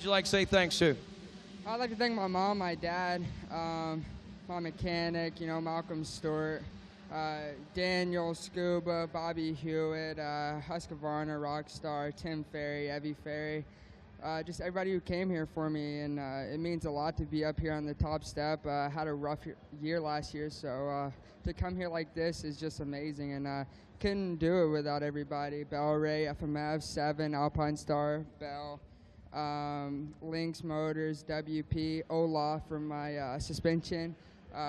you like to say thanks to? I'd like to thank my mom, my dad, my mechanic, Malcolm Stewart, Daniel Scuba, Bobby Hewitt, Husqvarna, Rockstar, Tim Ferry, Evie Ferry, just everybody who came here for me, and it means a lot to be up here on the top step. Had a rough year last year, so to come here like this is just amazing, and couldn't do it without everybody. Bell Ray, FMF, 7, Alpine Star, Bell, Lynx Motors, WP, Olaf for my suspension,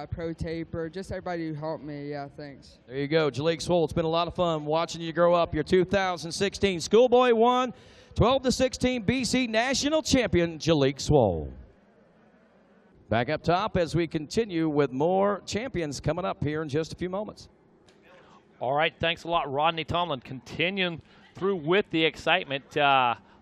Pro Taper, just everybody who helped me. Yeah, thanks. There you go, Jalik Swoll. It's been a lot of fun watching you grow up. Your 2016 Schoolboy 1, 12-16 BC National Champion, Jalik Swoll. Back up top as we continue with more champions coming up here in just a few moments. All right, thanks a lot, Rodney Tomlin. Continuing through with the excitement.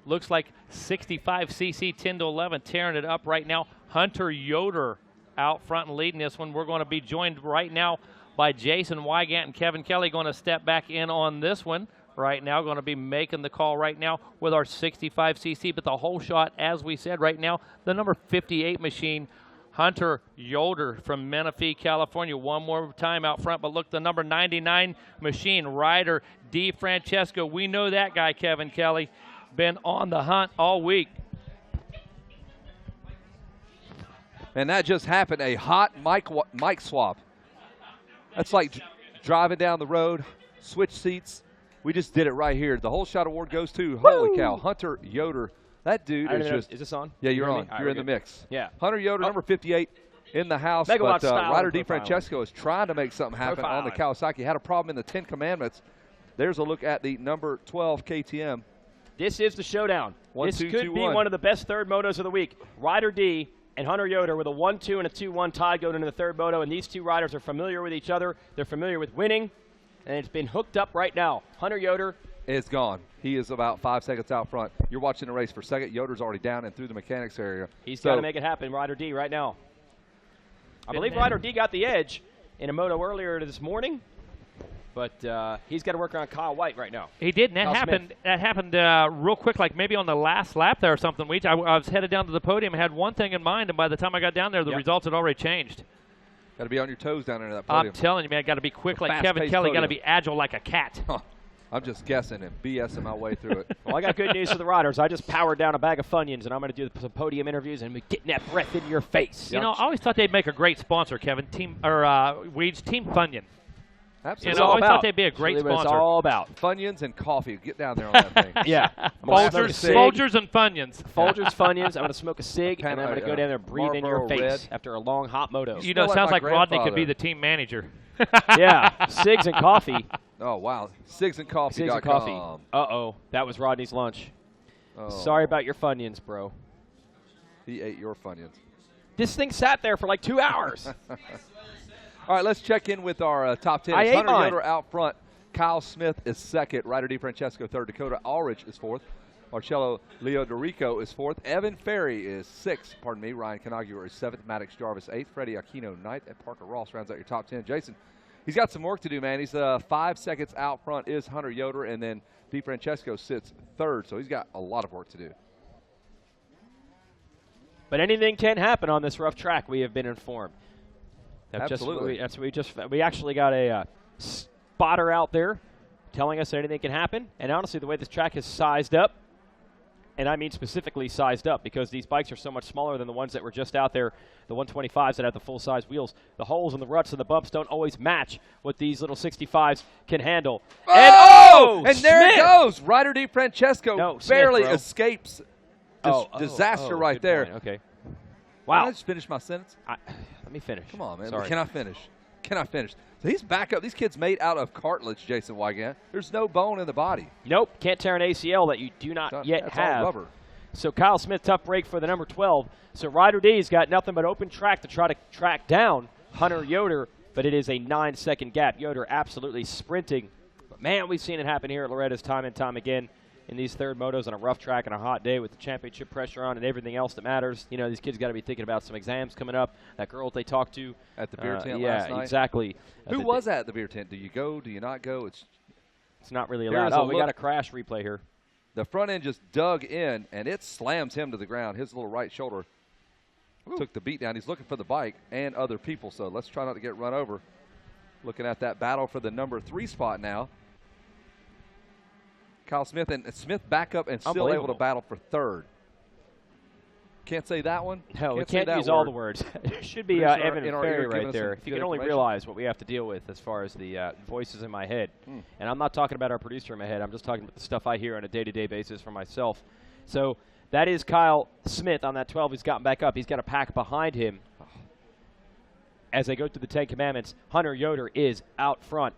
Looks like 65cc 10-11 tearing it up right now. Hunter Yoder out front and leading this one. We're going to be joined right now by Jason Wygant and Kevin Kelly, going to step back in on this one right now. Going to be making the call right now with our 65cc. But the whole shot, as we said right now, the number 58 machine, Hunter Yoder from Menifee, California. One more time out front, but look, the number 99 machine, Ryder D. Francesco. We know that guy, Kevin Kelly. Been on the hunt all week. And that just happened, a hot mic swap. That's like driving down the road, switch seats. We just did it right here. The whole shot award goes to, holy cow, Hunter Yoder. That dude is just. Is this on? Yeah, you're on. You're in the mix. Yeah. Hunter Yoder, number 58 in the house. Megawatt but Ryder D. profiling. Francesco is trying to make something happen on the Kawasaki. Had a problem in the 10 Commandments. There's a look at the number 12 KTM. This is the showdown. This 1-2, could 2-1. be one of the best third motos of the week. Ryder D and Hunter Yoder with a 1-2 and a 2-1 tie going into the third moto, and these two riders are familiar with each other. They're familiar with winning, and it's been hooked up right now. Hunter Yoder is gone. He is about 5 seconds out front. You're watching the race for a second. Yoder's already down and through the mechanics area. He's got to make it happen, Ryder D, right now. I believe Ryder D got the edge in a moto earlier this morning, but he's got to work on Kyle White right now. He did, and that happened real quick, like maybe on the last lap there or something. I was headed down to the podium, had one thing in mind, and by the time I got down there, the results had already changed. Got to be on your toes down there in that podium. I'm telling you, man, got to be quick like Kevin Kelly, got to be agile like a cat. Huh. I'm just guessing and BSing my way through it. Well, I got good news for the riders. I just powered down a bag of Funyuns, and I'm going to do some podium interviews and be getting that breath in your face. You know, I always thought they'd make a great sponsor, Kevin. Weeds Team Funyun. Absolutely. You know, I always thought they'd be a great sponsor. It's all about Funyuns and coffee. Get down there on that thing. Yeah. Folgers and Funyuns. Folgers, Funyuns. I'm going to smoke a cig, and I'm going to go down there and breathe in your face after a long, hot moto. You know, it sounds like Rodney could be the team manager. Yeah, cigs and coffee. Oh, wow. Cigs and coffee. Cigs and coffee. Uh-oh. That was Rodney's lunch. Oh. Sorry about your Funyuns, bro. He ate your Funyuns. This thing sat there for like 2 hours. All right, let's check in with our top 10. Hunter Yoder out front. Kyle Smith is second. Ryder D. Francesco third. Dakota Ulrich is fourth. Marcello Leodorico is fourth. Evan Ferry is sixth. Pardon me. Ryan Conaguer is seventh. Maddox Jarvis eighth. Freddie Aquino ninth. And Parker Ross rounds out your top 10. Jason, he's got some work to do, man. He's 5 seconds out front is Hunter Yoder, and then D. Francesco sits third. So he's got a lot of work to do. But anything can happen on this rough track, we have been informed. Absolutely. We actually got a spotter out there telling us that anything can happen. And honestly, the way this track is sized up, and I mean specifically sized up because these bikes are so much smaller than the ones that were just out there, the 125s that have the full-size wheels. The holes and the ruts and the bumps don't always match what these little 65s can handle. And there it goes. Ryder D. Francesco barely escapes disaster right there. Okay. Wow. Can I just finish my sentence? Let me finish. Come on, man. Sorry. Can I finish? Can I finish? So he's back up. These kids made out of cartilage, Jason Wygant. There's no bone in the body. Nope. Can't tear an ACL that you do not yet have. All rubber. So Kyle Smith, tough break for the number 12. So Ryder D's got nothing but open track to try to track down Hunter Yoder, but it is a 9-second gap. Yoder absolutely sprinting. But, man, we've seen it happen here at Loretta's time and time again in these third motos on a rough track and a hot day with the championship pressure on and everything else that matters. You know, these kids got to be thinking about some exams coming up. That girl that they talked to. At the beer tent last night? Yeah, exactly. Who was at the beer tent? Do you go? Do you not go? It's not really allowed. Oh, we got a crash replay here. The front end just dug in, and it slams him to the ground. His little right shoulder took the beat down. He's looking for the bike and other people, so let's try not to get run over. Looking at that battle for the number 3 spot now. Kyle Smith, and Smith back up and still able to battle for 3rd. Can't say that one. No, we can't use all the words. It should be Evan Ferry right there. If you can only realize what we have to deal with as far as the voices in my head. And I'm not talking about our producer in my head. I'm just talking about the stuff I hear on a day-to-day basis for myself. So that is Kyle Smith on that 12. He's gotten back up. He's got a pack behind him. As they go through the 10 Commandments, Hunter Yoder is out front.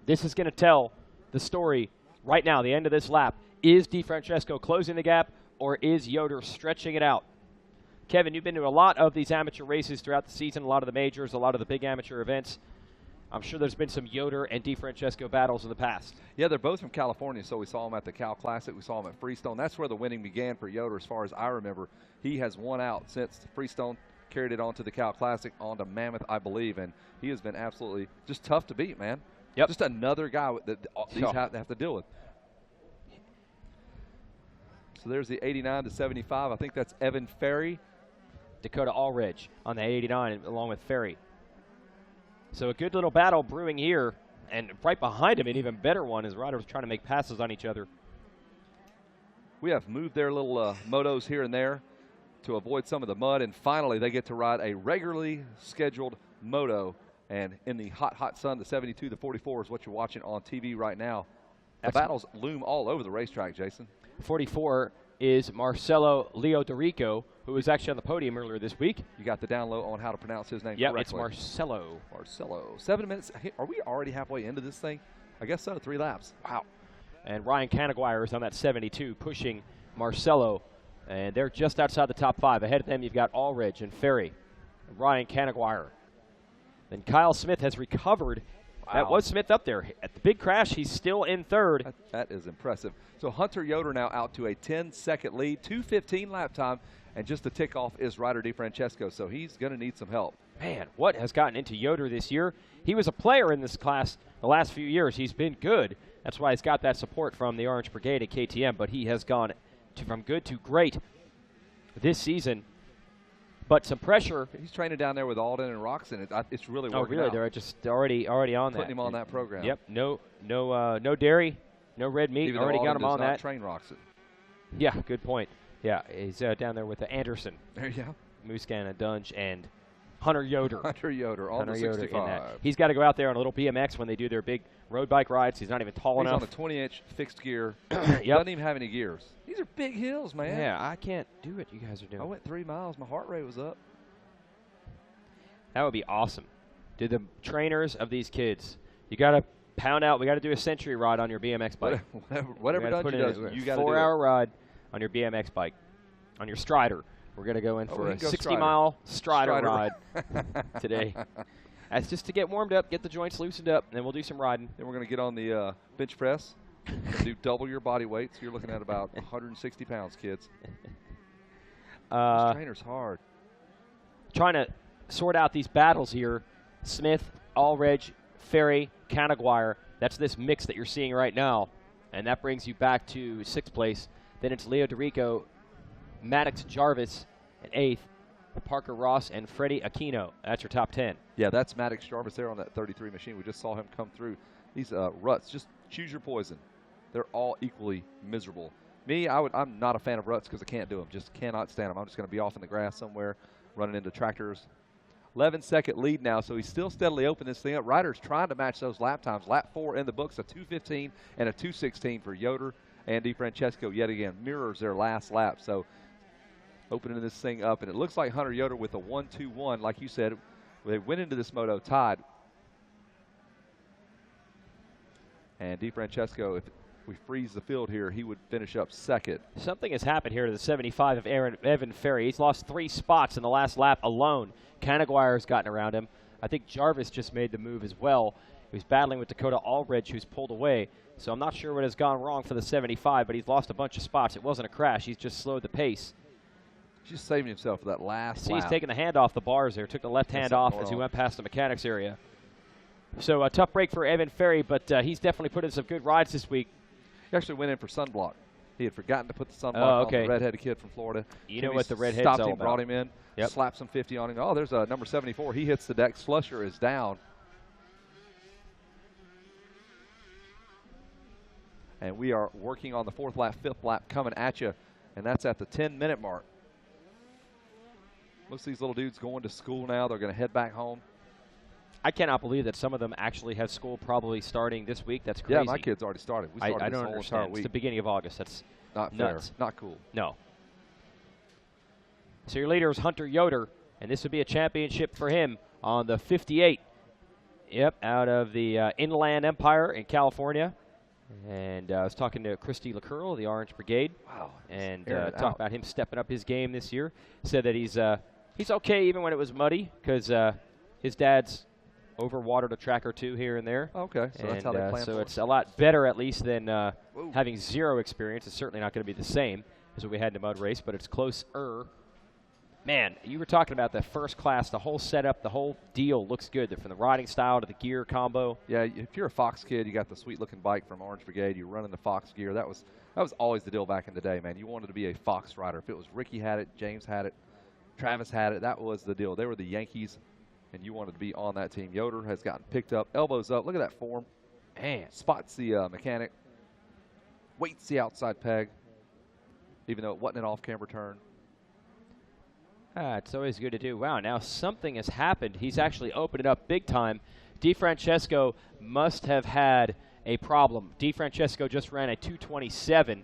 This is going to tell the story right now, the end of this lap. Is DeFrancesco closing the gap, or is Yoder stretching it out? Kevin, you've been to a lot of these amateur races throughout the season, a lot of the majors, a lot of the big amateur events. I'm sure there's been some Yoder and DeFrancesco battles in the past. Yeah, they're both from California, so we saw them at the Cal Classic. We saw them at Freestone. That's where the winning began for Yoder, as far as I remember. He has won out since Freestone, carried it on to the Cal Classic, on to Mammoth, I believe, and he has been absolutely just tough to beat, man. Yep. Just another guy that these have to deal with. So there's the 89 to 75. I think that's Evan Ferry. Dakota Allridge on the 89 along with Ferry. So a good little battle brewing here, and right behind him an even better one as riders trying to make passes on each other. We have moved their little motos here and there to avoid some of the mud, and finally they get to ride a regularly scheduled moto. And in the hot, hot sun, the 72 to 44 is what you're watching on TV right now. The battles loom all over the racetrack, Jason. 44 is Marcelo Leodorico, who was actually on the podium earlier this week. You got the down low on how to pronounce his name correctly. Yep, it's Marcelo. Marcelo. 7 minutes. Are we already halfway into this thing? I guess so, 3 laps. Wow. And Ryan Canaguire is on that 72, pushing Marcelo. And they're just outside the top 5. Ahead of them, you've got Allridge and Ferry. And Ryan Canaguire. Then Kyle Smith has recovered. Wow. That was Smith up there. At the big crash, he's still in 3rd. That is impressive. So Hunter Yoder now out to a 10-second lead, 2:15 lap time, and just the tick off is Ryder DeFrancesco, so he's going to need some help. Man, what has gotten into Yoder this year? He was a player in this class the last few years. He's been good. That's why he's got that support from the Orange Brigade at KTM, but he has gone from good to great this season. But some pressure. He's training down there with Alden and Roxon. It's really working out. Oh, really? They're just already on that. Putting him on that program. Yep. No dairy, no red meat. Even already got him on that. Train Roxon. Yeah, good point. Yeah, he's down there with the Anderson. There you go. Muscan, Dunge, and Hunter Yoder. Hunter Yoder on the 65. He's got to go out there on a little BMX when they do their big road bike rides. He's not even tall enough. He's on a 20-inch fixed gear. Yep. Doesn't even have any gears. These are big hills, man. Yeah, I can't do what you guys are doing. I went 3 miles. My heart rate was up. That would be awesome. Do the trainers of these kids, you got to pound out. We got to do a century ride on your BMX bike. Whatever Dungy does, you got to do 4-hour ride on your BMX bike, on your Strider. We're going to go in for a 60-mile Strider ride today. That's just to get warmed up, get the joints loosened up, and then we'll do some riding. Then we're going to get on the bench press and do double your body weight. So you're looking at about 160 pounds, kids. This trainer's hard. Trying to sort out these battles here. Smith, Allridge, Ferry, Canaguire. That's this mix that you're seeing right now. And that brings you back to 6th place. Then it's Leo DeRico, Maddox Jarvis at 8th, Parker Ross, and Freddie Aquino. That's your top 10. Yeah, that's Maddox Jarvis there on that 33 machine. We just saw him come through. These ruts, just choose your poison. They're all equally miserable. Me, I'm not a fan of ruts because I can't do them. Just cannot stand them. I'm just going to be off in the grass somewhere, running into tractors. 11-second lead now, so he's still steadily opening this thing up. Ryder's trying to match those lap times. Lap 4 in the books, a 2:15 and a 2:16 for Yoder and DeFrancesco yet again. Mirrors their last lap, so opening this thing up. And it looks like Hunter Yoder with a 1-2-1. Like you said, they went into this moto tied. And DeFrancesco, if we freeze the field here, he would finish up 2nd. Something has happened here to the 75 of Evan Ferry. He's lost 3 spots in the last lap alone. Canaguire's gotten around him. I think Jarvis just made the move as well. He was battling with Dakota Allridge, who's pulled away. So I'm not sure what has gone wrong for the 75, but he's lost a bunch of spots. It wasn't a crash. He's just slowed the pace. He's just saving himself for that last lap. He's taking the hand off the bars there. Took the left hand off as he went past the mechanics area. So a tough break for Evan Ferry, but he's definitely put in some good rides this week. He actually went in for sunblock. He had forgotten to put the sunblock on the redheaded kid from Florida. You know what the redhead's stopped all him, about. brought him in, slapped some 50 on him. Oh, there's a number 74. He hits the deck. Slusher is down. And we are working on the 4th lap, 5th lap coming at you, and that's at the 10-minute mark. Most of these little dudes going to school now. They're going to head back home. I cannot believe that some of them actually have school probably starting this week. That's crazy. Yeah, my kids already started. We started I this don't whole understand. entire week. It's the beginning of August. That's not nuts. fair. Not cool. No. So your leader is Hunter Yoder, and this would be a championship for him on the 58. Yep, out of the Inland Empire in California. And I was talking to Christy LaCurl, the Orange Brigade. Wow. And talked about him stepping up his game this year. Said that he's okay even when it was muddy because his dad's overwatered a track or two here and there. Okay, so that's how they plan so for it's a lot better at least than having zero experience. It's certainly not going to be the same as what we had in the mud race, but it's closer. Man, you were talking about the first class, the whole setup, the whole deal looks good. From the riding style to the gear combo. Yeah, if you're a Fox kid, you got the sweet-looking bike from Orange Brigade. You're running the Fox gear. That was always the deal back in the day, man. You wanted to be a Fox rider. If it was Ricky had it, James had it, Travis had it, that was the deal. They were the Yankees, and you wanted to be on that team. Yoder has gotten picked up, elbows up. Look at that form. Man, spots the mechanic, waits the outside peg, even though it wasn't an off-camera turn. It's always good to do. Wow, now something has happened. He's actually opened it up big time. DeFrancesco must have had a problem. DeFrancesco just ran a 227,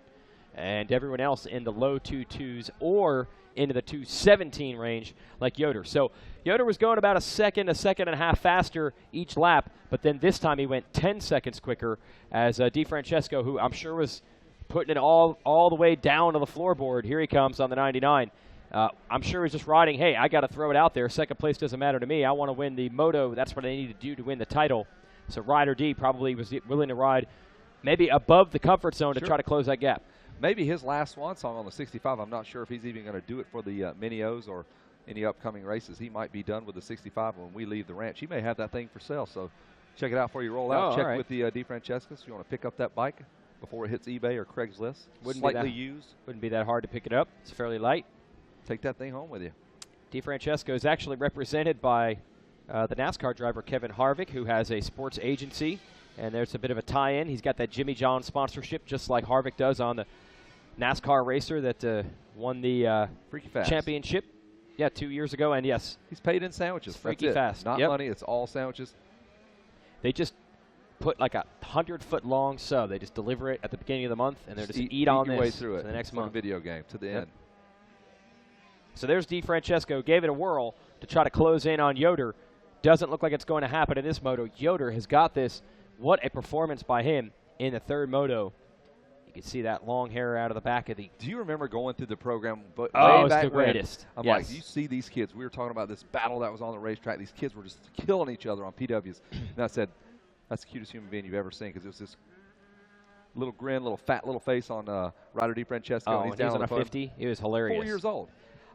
and everyone else in the low 2.2s or into the 217 range like Yoder. So Yoder was going about a second and a half faster each lap, but then this time he went 10 seconds quicker as DeFrancesco, who I'm sure was putting it all the way down to the floorboard. Here he comes on the 99. I'm sure he's just riding, hey, I got to throw it out there. Second place doesn't matter to me. I want to win the Moto. That's what I need to do to win the title. So Rider D probably was willing to ride maybe above the comfort zone to try to close that gap. Maybe his last swan song on the 65. I'm not sure if he's even going to do it for the Mini-O's or any upcoming races. He might be done with the 65 when we leave the ranch. He may have that thing for sale, so check it out before you roll out. Check with the DeFrancescos if you want to pick up that bike before it hits eBay or Craigslist. Slightly used. Wouldn't be that hard to pick it up. It's fairly light. Take that thing home with you. DeFrancesco is actually represented by the NASCAR driver Kevin Harvick, who has a sports agency, and there's a bit of a tie-in. He's got that Jimmy John sponsorship, just like Harvick does on the NASCAR racer that won the championship. Yeah, 2 years ago, and yes. He's paid in sandwiches. It's freaky fast. Not money, it's all sandwiches. They just put like a 100-foot-long sub. They just deliver it at the beginning of the month, and they're just eat on your this way through it. for the next month. month. A video game to the end. So there's DeFrancesco, gave it a whirl to try to close in on Yoder. Doesn't look like it's going to happen in this moto. Yoder has got this. What a performance by him in the third moto. You can see that long hair out of the back of the... Do you remember going through the program? But it's the greatest. I'm like, you see these kids. We were talking about this battle that was on the racetrack. These kids were just killing each other on PWs. And I said, that's the cutest human being you've ever seen, because it was this little grin, little fat little face on Ryder DeFrancesco. Oh, and he's down on a the 50. It was hilarious. 4 years old.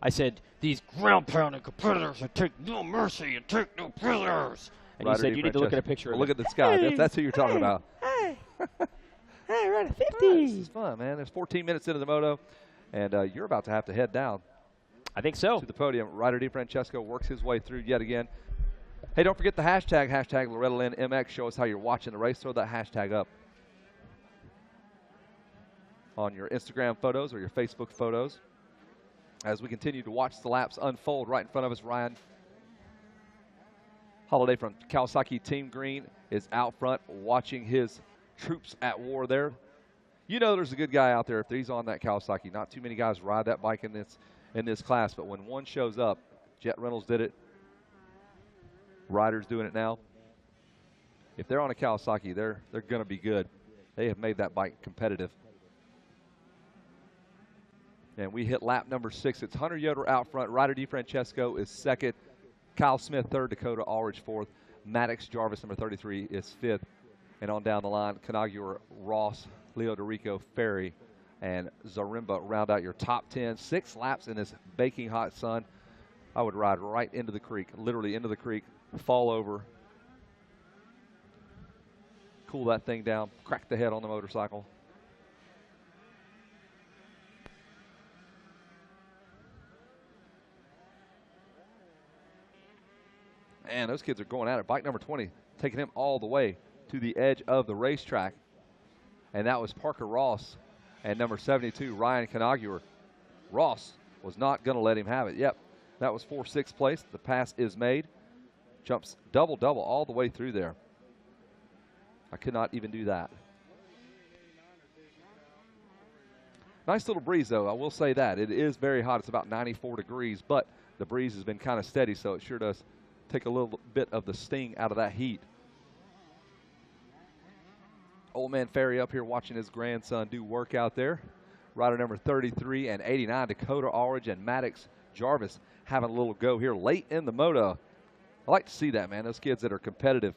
I said, these ground-pounding competitors that take no mercy and take no prisoners. And he said, you need to look at a picture of Look at this guy. Hey, that's who you're talking about. Hey, run a 50. This is fun, man. There's 14 minutes into the moto, and you're about to have to head down. I think so. To the podium. Ryder DeFrancesco works his way through yet again. Hey, don't forget the hashtag Loretta Lynn MX. Show us how you're watching the race. Throw that hashtag up on your Instagram photos or your Facebook photos. As we continue to watch the laps unfold right in front of us, Ryan Holiday from Kawasaki Team Green is out front watching his troops at war there. You know there's a good guy out there if he's on that Kawasaki. Not too many guys ride that bike in this class, but when one shows up, Jet Reynolds did it. Ryder's doing it now. If they're on a Kawasaki, they're going to be good. They have made that bike competitive. And we hit lap number 6. It's Hunter Yoder out front. Ryder DeFrancesco is second. Kyle Smith third. Dakota Ulrich fourth. Maddox Jarvis, number 33, is fifth. And on down the line, Canagura, Ross, Leo DeRico, Ferry, and Zarimba round out your top 10. 6 laps in this baking hot sun. I would ride right into the creek, literally into the creek, fall over, cool that thing down, crack the head on the motorcycle. Man, those kids are going at it. Bike number 20 taking him all the way to the edge of the racetrack. And that was Parker Ross and number 72, Ryan Conaguer. Ross was not going to let him have it. Yep, that was 4-6 place. The pass is made. Jumps double-double all the way through there. I could not even do that. Nice little breeze, though. I will say that. It is very hot. It's about 94 degrees, but the breeze has been kind of steady, so it sure does take a little bit of the sting out of that heat. Old man Ferry up here watching his grandson do work out there. Rider number 33 and 89, Dakota Aldridge and Maddox Jarvis having a little go here late in the moto. I like to see that, man. Those kids that are competitive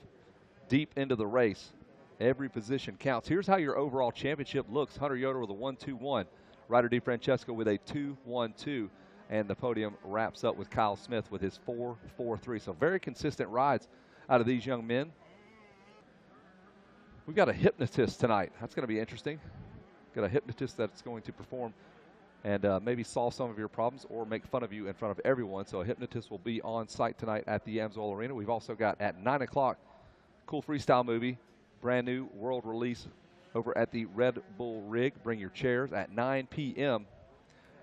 deep into the race. Every position counts. Here's how your overall championship looks. Hunter Yoder with a 1-2-1. Ryder DeFrancesco with a 2-1-2. And the podium wraps up with Kyle Smith with his 4-4-3. So very consistent rides out of these young men. We've got a hypnotist tonight. That's going to be interesting. Got a hypnotist that's going to perform and maybe solve some of your problems or make fun of you in front of everyone. So a hypnotist will be on site tonight at the Amsoil Arena. We've also got at 9 o'clock, cool freestyle movie, brand new world release over at the Red Bull Rig. Bring your chairs at 9 p.m.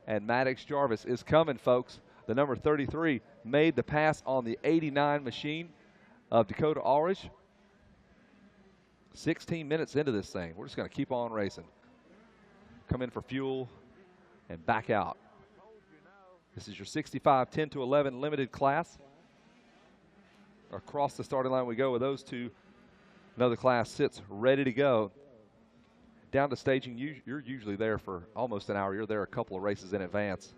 And Maddox Jarvis is coming, folks. The number 33 made the pass on the 89 machine of Dakota Aldridge. 16 minutes into this thing. We're just going to keep on racing. Come in for fuel and back out. This is your 65 10-11 limited class. Across the starting line we go with those two. Another class sits ready to go. Down to staging, you're usually there for almost an hour. You're there a couple of races in advance.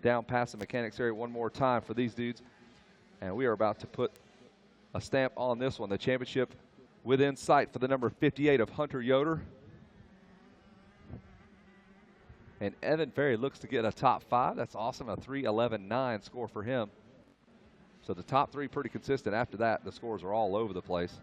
Down past the mechanics area one more time for these dudes. And we are about to put a stamp on this one. The championship within sight for the number 58 of Hunter Yoder. And Evan Ferry looks to get a top 5. That's awesome. A 3:11.9 score for him. So the top 3 pretty consistent. After that, the scores are all over the place.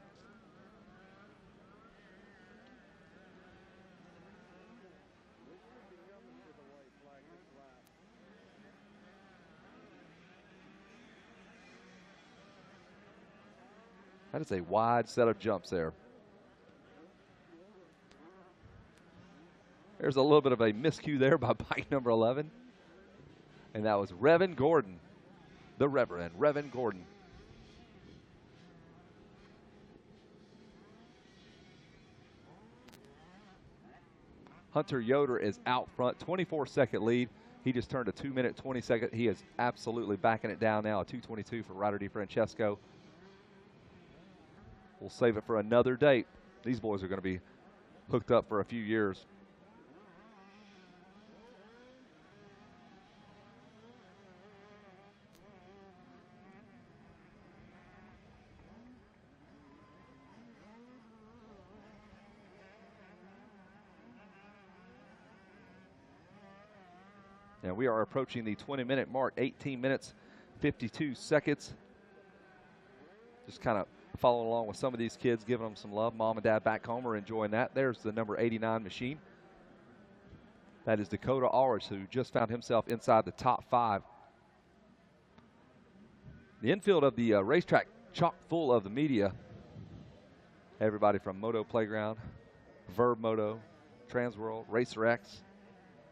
That is a wide set of jumps there. There's a little bit of a miscue there by bike number 11. And that was Revan Gordon, the Reverend Revan Gordon. Hunter Yoder is out front, 24-second lead. He just turned a 2-minute 20-second. He is absolutely backing it down now, a 2:22 for Ryder DeFrancesco. We'll save it for another date. These boys are going to be hooked up for a few years. And we are approaching the 20-minute mark, 18 minutes, 52 seconds. Just kind of following along with some of these kids, giving them some love. Mom and Dad back home are enjoying that. There's the number 89 machine. That is Dakota Aldridge, who just found himself inside the top 5. The infield of the racetrack chock full of the media. Everybody from Moto Playground, Verb Moto, Transworld, Racer X,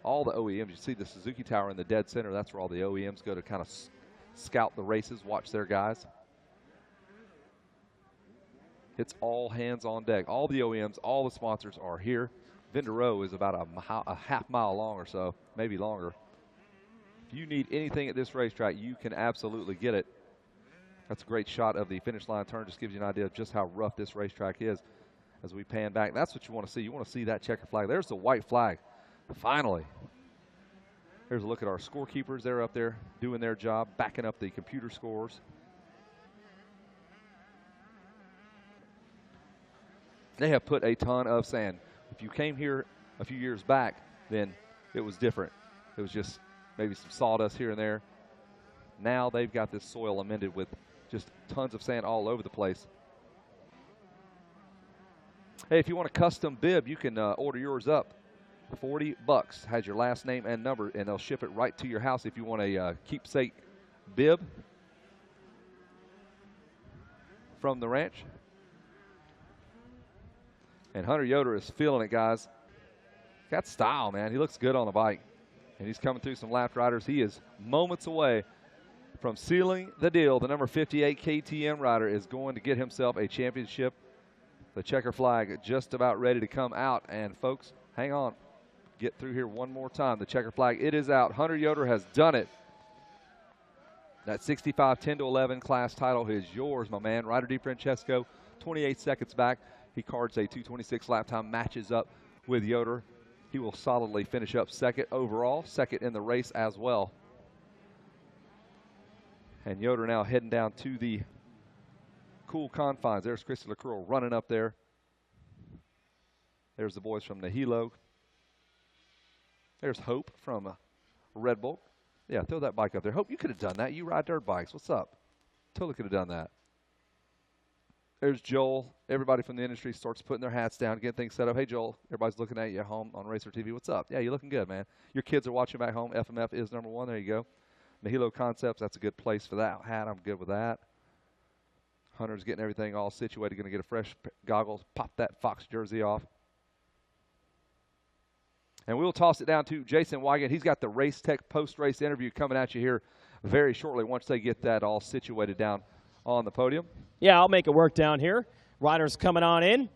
all the OEMs. You see the Suzuki Tower in the dead center. That's where all the OEMs go to kind of scout the races, watch their guys. It's all hands on deck. All the OEMs, all the sponsors are here. Vendor Row is about a half mile long or so, maybe longer. If you need anything at this racetrack, you can absolutely get it. That's a great shot of the finish line turn. Just gives you an idea of just how rough this racetrack is as we pan back. That's what you want to see. You want to see that checker flag. There's the white flag. Finally. Here's a look at our scorekeepers. They're up there doing their job, backing up the computer scores. They have put a ton of sand. If you came here a few years back, then it was different. It was just maybe some sawdust here and there. Now they've got this soil amended with just tons of sand all over the place. Hey, if you want a custom bib, you can order yours up. $40 has your last name and number, and they'll ship it right to your house. If you want a keepsake bib, from the ranch. And Hunter Yoder is feeling it, guys. Got style, man. He looks good on the bike. And he's coming through some lap riders. He is moments away from sealing the deal. The number 58 KTM rider is going to get himself a championship. The checker flag just about ready to come out. And, folks, hang on. Get through here one more time. The checker flag, it is out. Hunter Yoder has done it. That 65 10-11 class title is yours, my man. Ryder DiFrancesco, 28 seconds back. He cards a 2:26 lap time, matches up with Yoder. He will solidly finish up second overall, second in the race as well. And Yoder now heading down to the cool confines. There's Christy LaCroix running up there. There's the boys from the Hilo. There's Hope from Red Bull. Yeah, throw that bike up there. Hope, you could have done that. You ride dirt bikes. What's up? Totally could have done that. There's Joel. Everybody from the industry starts putting their hats down, getting things set up. Hey, Joel, everybody's looking at you at home on Racer TV. What's up? Yeah, you're looking good, man. Your kids are watching back home. FMF is number one. There you go. Nihilo Concepts, that's a good place for that hat. I'm good with that. Hunter's getting everything all situated. Going to get a fresh goggles. Pop that Fox jersey off. And we'll toss it down to Jason Wygant. He's got the Race Tech post-race interview coming at you here very shortly once they get that all situated down on the podium. Yeah, I'll make it work down here. Riders coming on in.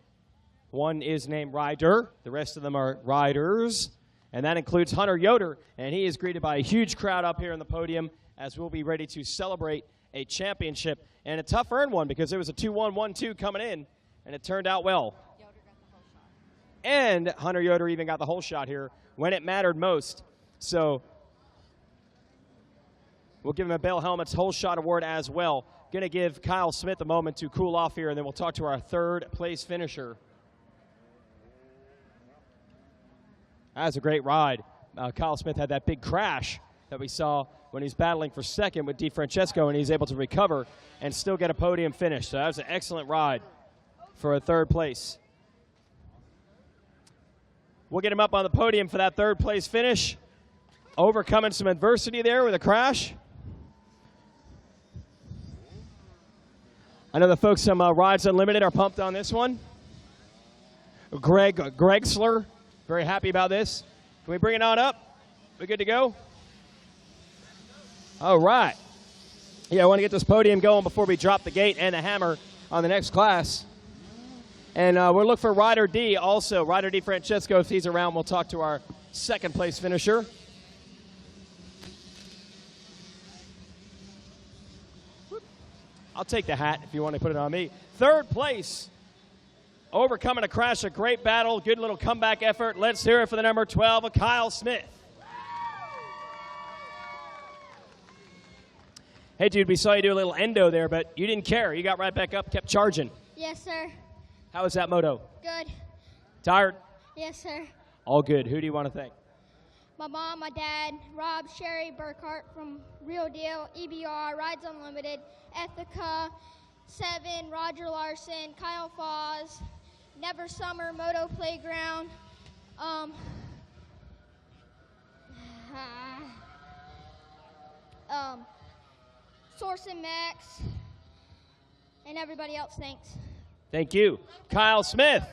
One is named Ryder. The rest of them are riders. And that includes Hunter Yoder. And he is greeted by a huge crowd up here on the podium as we'll be ready to celebrate a championship. And a tough-earned one because it was a 2-1-1-2 coming in, and it turned out well. And Hunter Yoder even got the whole shot here when it mattered most. So we'll give him a Bell Helmets whole shot award as well. Going to give Kyle Smith a moment to cool off here, and then we'll talk to our third place finisher. That was a great ride. Kyle Smith had that big crash that we saw when he's battling for second with DiFrancesco, and he's able to recover and still get a podium finish. So that was an excellent ride for a third place. We'll get him up on the podium for that third place finish. Overcoming some adversity there with a crash. I know the folks from Rides Unlimited are pumped on this one. Greg Gregsler, very happy about this. Can we bring it on up? We good to go? All right. Yeah, I want to get this podium going before we drop the gate and the hammer on the next class. And we'll look for Ryder D also. Ryder DiFrancesco, if he's around, we'll talk to our second place finisher. I'll take the hat if you want to put it on me. Third place, overcoming a crash, a great battle, good little comeback effort. Let's hear it for the number 12, Kyle Smith. Hey, dude, we saw you do a little endo there, but you didn't care. You got right back up, kept charging. Yes, sir. How was that moto? Good. Tired? Yes, sir. All good. Who do you want to thank? My mom, my dad, Rob, Sherry, Burkhart from Real Deal, EBR, Rides Unlimited, Ethica, Seven, Roger Larson, Kyle Foz, Never Summer, Moto Playground, Source and Max, and everybody else, thanks. Thank you. Kyle Smith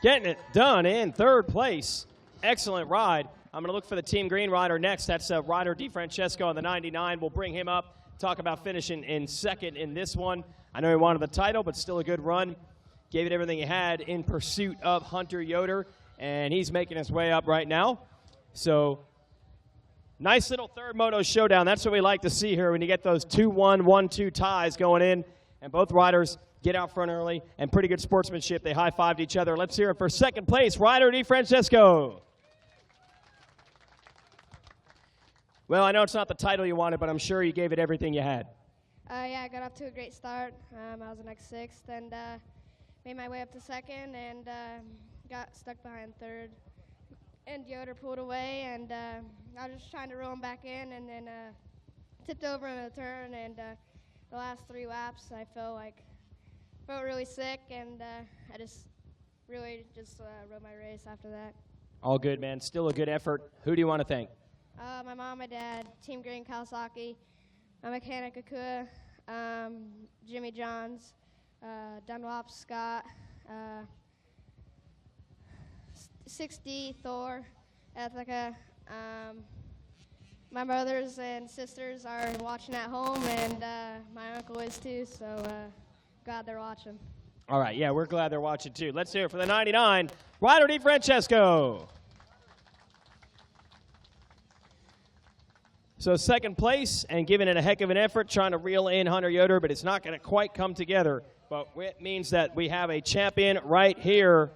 getting it done in third place. Excellent ride. I'm going to look for the Team Green rider next. That's Ryder DiFrancesco on the 99. We'll bring him up, talk about finishing in second in this one. I know he wanted the title, but still a good run. Gave it everything he had in pursuit of Hunter Yoder, and he's making his way up right now. So nice little third moto showdown. That's what we like to see here when you get those 2-1, 1-2 ties going in, and both riders get out front early, and pretty good sportsmanship. They high-fived each other. Let's hear it for second place, Ryder DiFrancesco. Well, I know it's not the title you wanted, but I'm sure you gave it everything you had. Yeah, I got off to a great start. I was the next sixth, and made my way up to second, and got stuck behind third. And Yoder pulled away, and I was just trying to reel him back in, and then tipped over in a turn, and the last 3 laps, I felt really sick, and I just really rode my race after that. All good, man. Still a good effort. Who do you want to thank? My mom, my dad, Team Green Kawasaki, my mechanic Akua, Jimmy Johns, Dunlop, Scott, 60, Thor, Ethica. My brothers and sisters are watching at home, and my uncle is too, so glad they're watching. All right, yeah, we're glad they're watching too. Let's hear it for the 99, Ryder DiFrancesco. So second place and giving it a heck of an effort, trying to reel in Hunter Yoder, but it's not going to quite come together. But it means that we have a champion right here.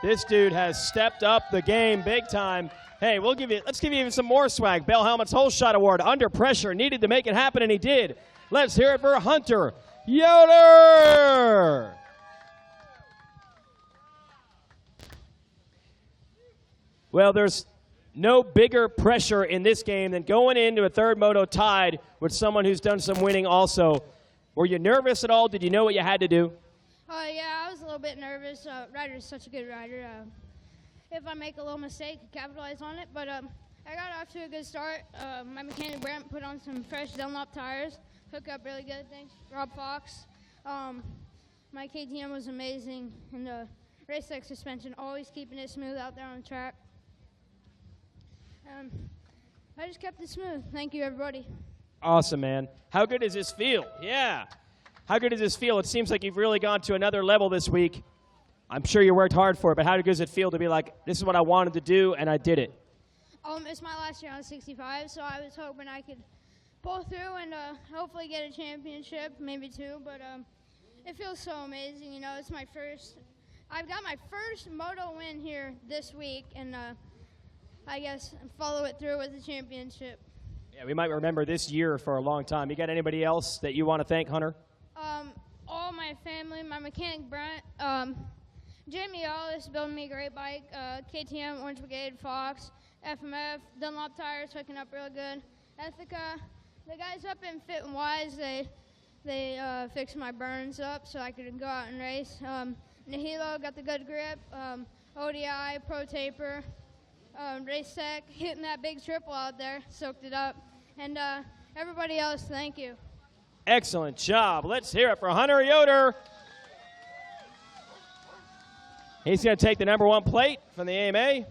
This dude has stepped up the game big time. Hey, let's give you even some more swag. Bell Helmet's Whole Shot Award, under pressure, needed to make it happen, and he did. Let's hear it for Hunter Yoder. Well, there's no bigger pressure in this game than going into a third moto tied with someone who's done some winning also. Were you nervous at all? Did you know what you had to do? Yeah, I was a little bit nervous. Ryder's such a good rider. If I make a little mistake, capitalize on it. But I got off to a good start. My mechanic, Brent, put on some fresh Dunlop tires. Hook up really good, thanks, Rob Fox. My KTM was amazing. And the race tech suspension, always keeping it smooth out there on the track. I just kept it smooth. Thank you, everybody. Awesome, man. How good does this feel? Yeah. How good does this feel? It seems like you've really gone to another level this week. I'm sure you worked hard for it, but how good does it feel to be like, this is what I wanted to do, and I did it? It's my last year on 65, so I was hoping I could pull through and hopefully get a championship, maybe two. But it feels so amazing. You know, it's my first. I've got my first moto win here this week, and I guess follow it through with the championship. Yeah, we might remember this year for a long time. You got anybody else that you want to thank, Hunter? All my family, my mechanic Brent, Jamie Ellis building me a great bike, KTM, Orange Brigade, Fox, FMF, Dunlop tires hooking up real good, Ethica, the guys up in Fit and Wise, they fixed my burns up so I could go out and race. Nahilo got the good grip, ODI, Pro Taper, Race Tech, hitting that big triple out there, soaked it up, and everybody else, thank you. Excellent job. Let's hear it for Hunter Yoder. He's going to take the #1 plate from the AMA.